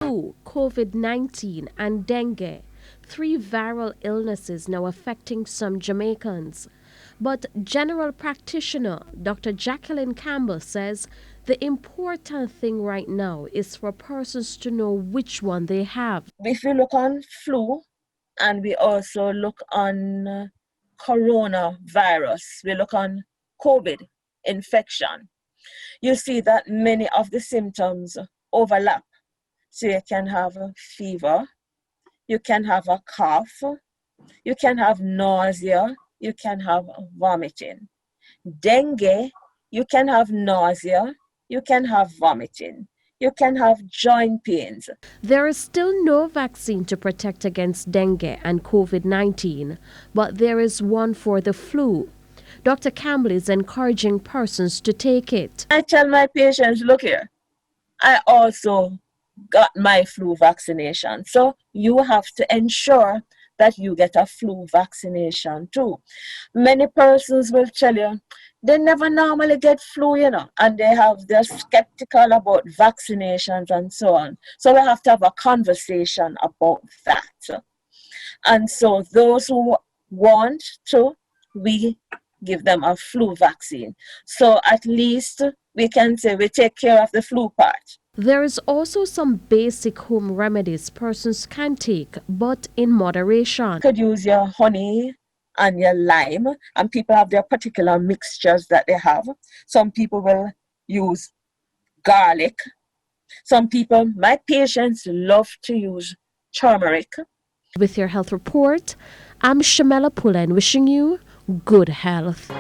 flu, COVID-19, and dengue, three viral illnesses now affecting some Jamaicans. But general practitioner Dr. Jacqueline Campbell says the important thing right now is for persons to know which one they have. If we look on flu and we also look on coronavirus, we look on COVID infection, you see that many of the symptoms overlap. So you can have a fever, you can have a cough, you can have nausea, you can have vomiting. Dengue, you can have nausea, you can have vomiting, you can have joint pains. There is still no vaccine to protect against dengue and COVID-19, but there is one for the flu. Dr. Campbell is encouraging persons to take it. I tell my patients, look here, I also got my flu vaccination. So you have to ensure that you get a flu vaccination too. Many persons will tell you they never normally get flu, and they're skeptical about vaccinations and so on. So we have to have a conversation about that. And so those who want to, we give them a flu vaccine. So at least we can say we take care of the flu part. There is also some basic home remedies persons can take, but in moderation. You could use your honey and your lime, and people have their particular mixtures that they have. Some people will use garlic. Some people, my patients, love to use turmeric. With your health report, I'm Shamela Pullen wishing you good health.